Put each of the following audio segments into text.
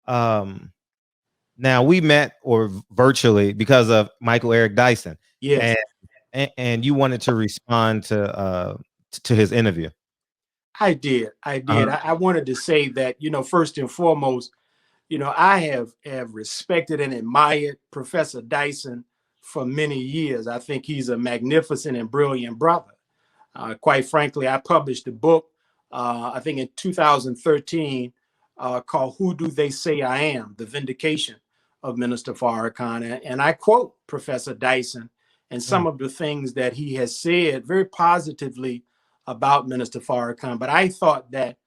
Um, Now we met or virtually because of Michael Eric Dyson, Yes, and and you wanted to respond to his interview. I did. I Uh-huh. did. I wanted to say that, first and foremost, I have respected and admired Professor Dyson for many years. I think he's a magnificent and brilliant brother. Quite frankly, I published a book, I think in 2013, called Who Do They Say I Am? The Vindication of Minister Farrakhan. And I quote Professor Dyson and Mm, some of the things that he has said very positively about Minister Farrakhan. But I thought that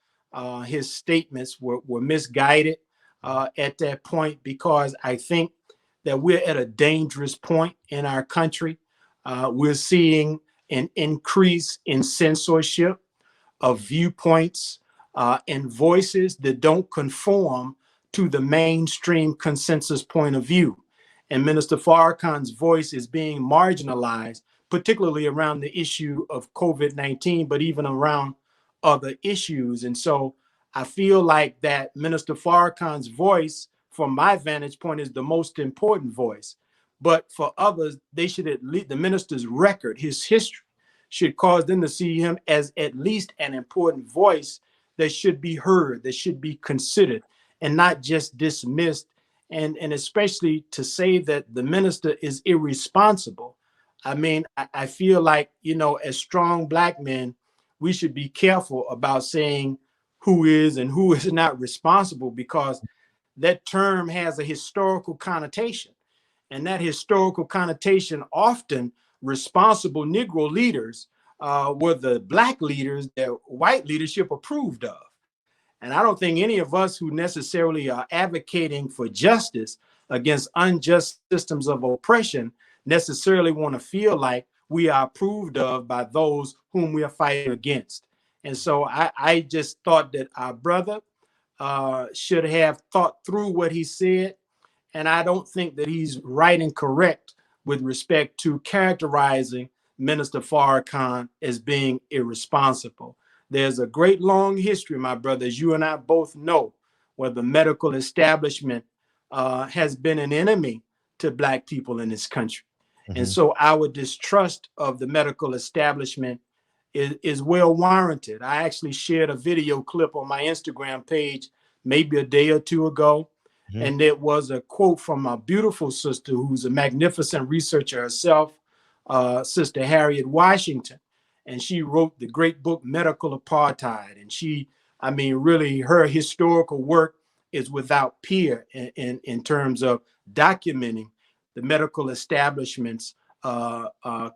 his statements were misguided at that point, because I think that we're at a dangerous point in our country. We're seeing an increase in censorship of viewpoints and voices that don't conform to the mainstream consensus point of view. And Minister Farrakhan's voice is being marginalized, particularly around the issue of COVID-19, but even around other issues. And so I feel like that Minister Farrakhan's voice, from my vantage point, is the most important voice. But for others, they should at least, the minister's record, his history, should cause them to see him as at least an important voice that should be heard, that should be considered, and not just dismissed. And especially to say that the minister is irresponsible. I mean, I feel like, as strong Black men, we should be careful about saying who is and who is not responsible, because that term has a historical connotation. And that historical connotation, often responsible Negro leaders were the Black leaders that white leadership approved of. And I don't think any of us who necessarily are advocating for justice against unjust systems of oppression necessarily want to feel like we are approved of by those whom we are fighting against. And so I just thought that our brother should have thought through what he said. And I don't think that he's right and correct with respect to characterizing Minister Farrakhan as being irresponsible. There's a great long history, my brother, as you and I both know, where the medical establishment has been an enemy to Black people in this country. And mhm. so our distrust of the medical establishment is well warranted. I actually shared a video clip on my Instagram page maybe a day or two ago. Mhm. And it was a quote from a beautiful sister who's a magnificent researcher herself, Sister Harriet Washington. And she wrote the great book, Medical Apartheid. And I mean, really, her historical work is without peer in terms of documenting the medical establishment's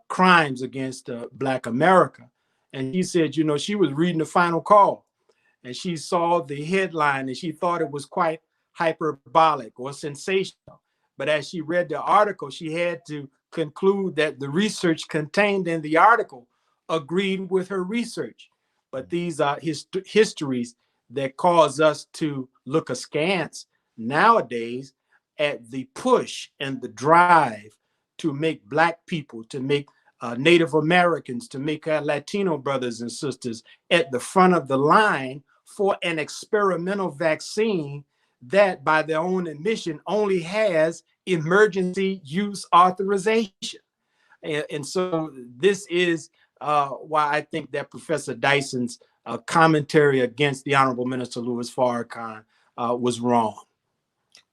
crimes against Black America. And she said, she was reading the Final Call, and she saw the headline and she thought it was quite hyperbolic or sensational. But as she read the article, she had to conclude that the research contained in the article agreed with her research. But these are histories that cause us to look askance nowadays at the push and the drive to make Black people, to make Native Americans, to make our Latino brothers and sisters at the front of the line for an experimental vaccine that, by their own admission, only has emergency use authorization. And so this is why I think that Professor Dyson's commentary against the Honorable Minister Louis Farrakhan was wrong.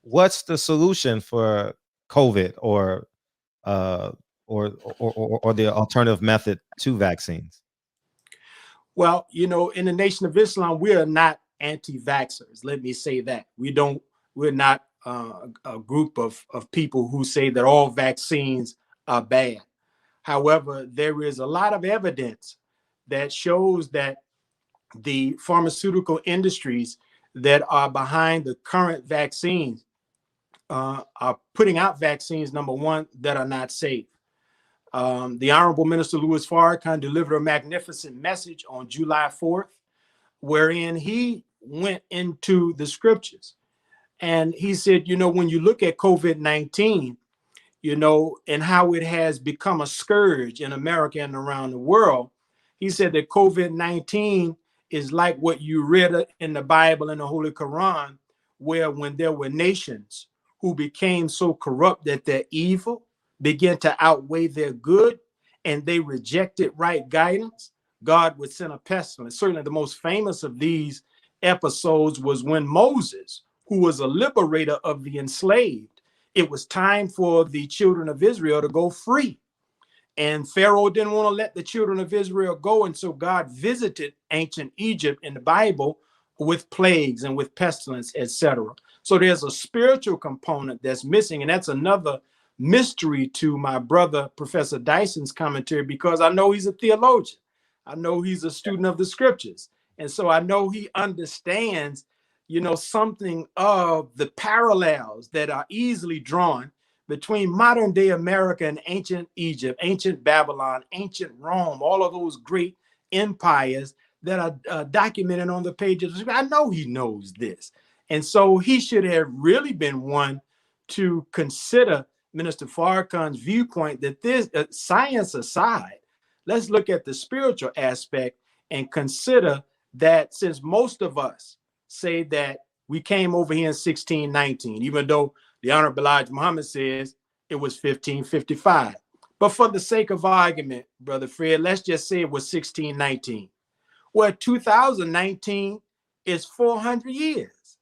What's the solution for COVID, uh, or the alternative method to vaccines? Well, in the Nation of Islam, we are not anti-vaxxers. Let me say that. We're not a group of people who say that all vaccines are bad. However, there is a lot of evidence that shows that the pharmaceutical industries that are behind the current vaccines are putting out vaccines, number one, that are not safe. The Honorable Minister Louis Farrakhan delivered a magnificent message on July 4th, wherein he went into the scriptures. And he said, when you look at COVID-19, and how it has become a scourge in America and around the world, he said that COVID-19 is like what you read in the Bible and the Holy Quran, where when there were nations who became so corrupt that their evil began to outweigh their good and they rejected right guidance, God would send a pestilence. Certainly the most famous of these episodes was when Moses, who was a liberator of the enslaved, it was time for the children of Israel to go free. And Pharaoh didn't want to let the children of Israel go. And so God visited ancient Egypt in the Bible with plagues and with pestilence, etc. So there's a spiritual component that's missing. And that's another mystery to my brother, Professor Dyson's commentary, because I know he's a theologian. I know he's a student of the scriptures. And so I know he understands, something of the parallels that are easily drawn between modern day America and ancient Egypt, ancient Babylon, ancient Rome, all of those great empires that are documented on the pages. I know he knows this. And so he should have really been one to consider Minister Farrakhan's viewpoint that this, science aside, let's look at the spiritual aspect and consider that since most of us say that we came over here in 1619, even though the Honorable Elijah Muhammad says it was 1555. But for the sake of argument, Brother Fred, let's just say it was 1619. Well, 2019 is 400 years.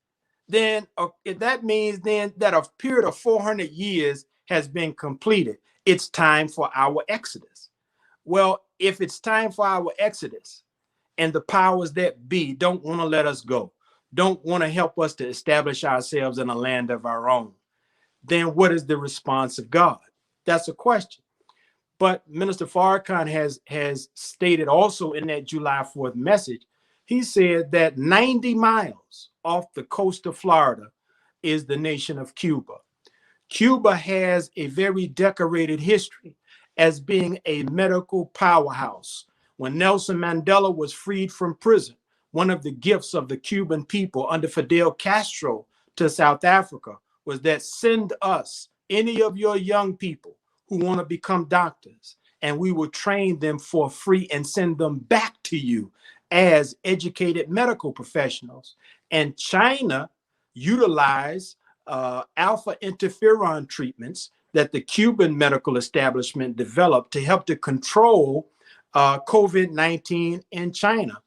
Then that means then that a period of 400 years has been completed. It's time for our exodus. Well, if it's time for our exodus and the powers that be don't want to let us go, don't want to help us to establish ourselves in a land of our own, then what is the response of God? That's a question. But Minister Farrakhan has stated also in that July 4th message, he said that 90 miles off the coast of Florida is the nation of Cuba. Cuba has a very decorated history as being a medical powerhouse. When Nelson Mandela was freed from prison, one of the gifts of the Cuban people under Fidel Castro to South Africa was that send us any of your young people who want to become doctors, and we will train them for free and send them back to you as educated medical professionals. And China utilized alpha interferon treatments that the Cuban medical establishment developed to help to control COVID-19 in China.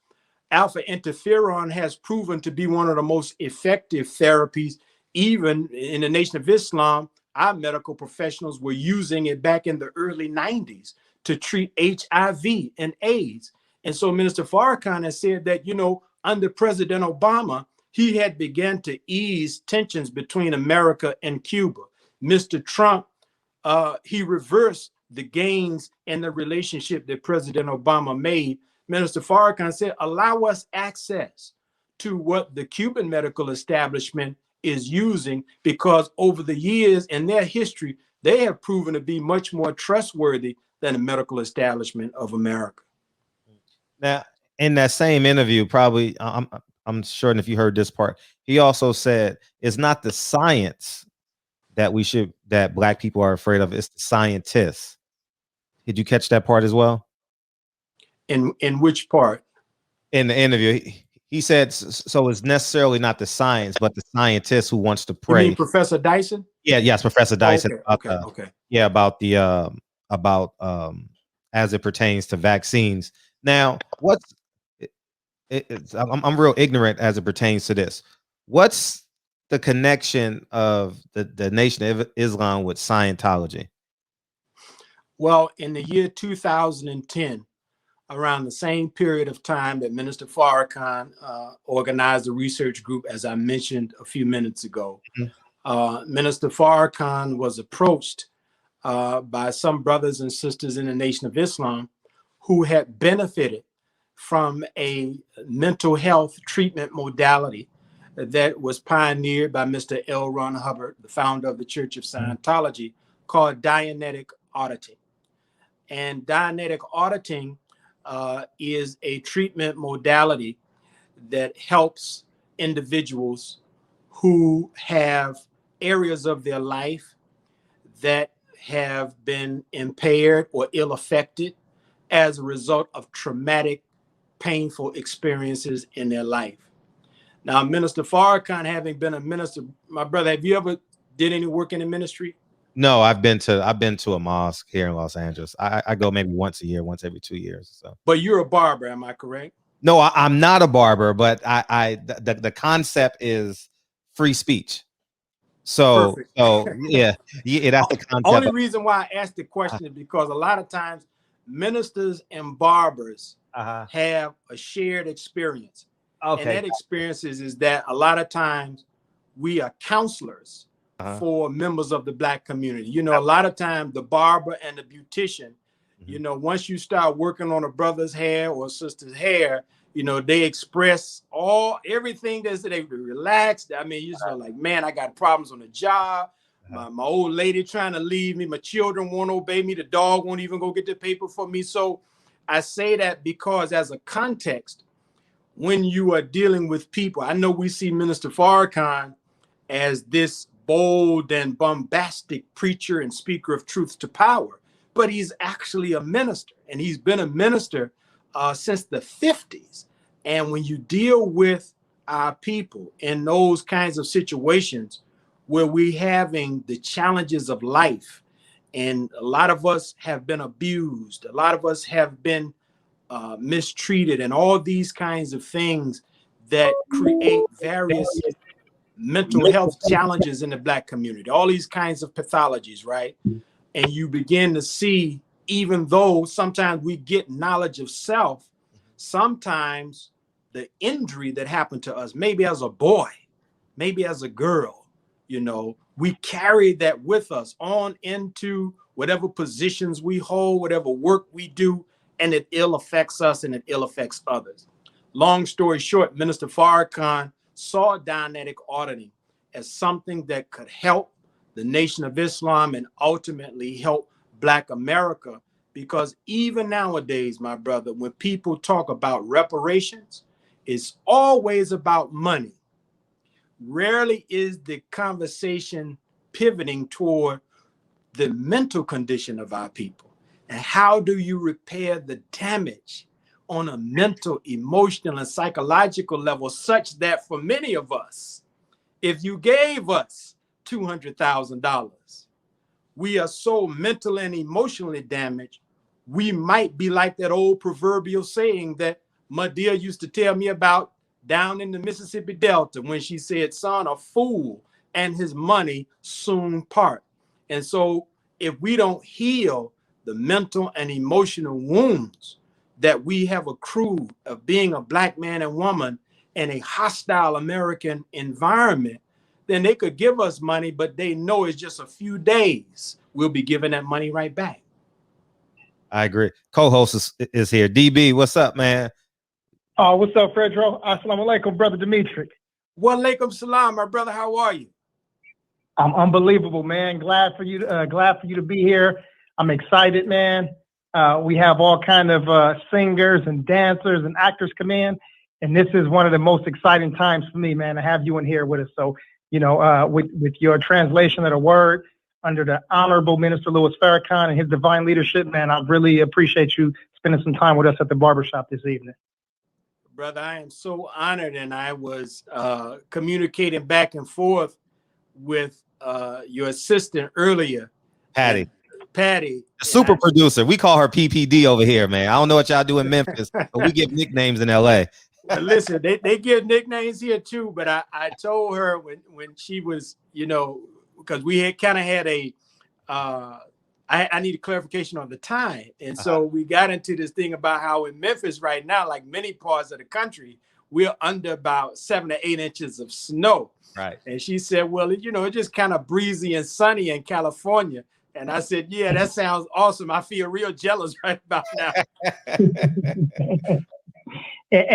Alpha interferon has proven to be one of the most effective therapies. Even in the Nation of Islam, our medical professionals were using it back in the early 90s to treat HIV and AIDS. And so Minister Farrakhan has said that, under President Obama, he had begun to ease tensions between America and Cuba. Mr. Trump, he reversed the gains in the relationship that President Obama made. Minister Farrakhan said, allow us access to what the Cuban medical establishment is using, because over the years in their history, they have proven to be much more trustworthy than the medical establishment of America. Now, in that same interview, probably, I'm sure if you heard this part, he also said it's not the science that Black people are afraid of, it's the scientists. Did you catch that part as well? In which part? In the interview, he said, so it's necessarily not the science, but the scientist who wants to pray. You mean Professor Dyson? Yeah, yes, Professor Dyson. Okay. Yeah, about the as it pertains to vaccines. Now, I'm real ignorant as it pertains to this. What's the connection of the Nation of Islam with Scientology? Well, in the year 2010, around the same period of time that Minister Farrakhan organized a research group, as I mentioned a few minutes ago, Minister Farrakhan was approached by some brothers and sisters in the Nation of Islam who had benefited from a mental health treatment modality that was pioneered by Mr. L. Ron Hubbard, the founder of the Church of Scientology, called Dianetic auditing. And Dianetic auditing is a treatment modality that helps individuals who have areas of their life that have been impaired or ill-affected as a result of traumatic, painful experiences in their life. Now, Minister Farrakhan, having been a minister, my brother, have you ever did any work in the ministry? No, I've been to a mosque here in Los Angeles. I go maybe once a year, once every 2 years. So. But you're a barber, am I correct? No, I'm not a barber, but the concept is free speech. So Perfect. yeah, that's the concept. Only reason why I asked the question is because a lot of times ministers and barbers have a shared experience. Okay. And that experience is that a lot of times we are counselors for members of the Black community. You know, a lot of times the barber and the beautician, you know, once you start working on a brother's hair or a sister's hair, you know, they express everything that they relaxed. I mean, you know, like, man, I got problems on the job. My old lady trying to leave me. My children won't obey me. The dog won't even go get the paper for me. So I say that because as a context, when you are dealing with people, I know we see Minister Farrakhan as this bold and bombastic preacher and speaker of truth to power, but he's actually a minister, and he's been a minister since the 50s. And when you deal with our people in those kinds of situations where we're having the challenges of life, and a lot of us have been abused, a lot of us have been mistreated, and all these kinds of things that create various mental health challenges in the Black community, all these kinds of pathologies, right? And you begin to see, even though sometimes we get knowledge of self, sometimes the injury that happened to us, maybe as a boy, maybe as a girl, you know, we carry that with us on into whatever positions we hold, whatever work we do, and it ill affects us and it ill affects others. Long story short, Minister Farrakhan saw Dianetic auditing as something that could help the Nation of Islam and ultimately help Black America, because even nowadays, my brother, when people talk about reparations, it's always about money. Rarely is the conversation pivoting toward the mental condition of our people. And how do you repair the damage on a mental, emotional, and psychological level, such that for many of us, if you gave us $200,000, we are so mentally and emotionally damaged, we might be like that old proverbial saying that my dear used to tell me about down in the Mississippi Delta, when she said, son, a fool and his money soon part. And so if we don't heal the mental and emotional wounds that we have accrued of being a Black man and woman in a hostile American environment, then they could give us money, but they know it's just a few days. We'll be giving that money right back. I agree. Co-host is here. DB, what's up, man? What's up, Fredro? Assalamu alaikum, brother Demetric. Wa alaikum salam, my brother. How are you? I'm unbelievable, man. Glad for you to be here. I'm excited, man. We have all kind of singers and dancers and actors come in, and this is one of the most exciting times for me, man, to have you in here with us. So, you know, with your translation of the word under the Honorable Minister Louis Farrakhan and his divine leadership, man, I really appreciate you spending some time with us at the Barbershop this evening. Brother, I am so honored, and I was communicating back and forth with your assistant earlier, Patty. Super producer. We call her PPD over here, man. I don't know what y'all do in Memphis, but we give nicknames in LA. Well, listen, they give nicknames here too, but I told her when she was, you know, because we had kind of had a I need a clarification on the time. And so we got into this thing about how in Memphis right now, like many parts of the country, we're under about 7 to 8 inches of snow. Right. And she said, well, you know, it's just kind of breezy and sunny in California. And I said, yeah, that sounds awesome. I feel real jealous right about now. And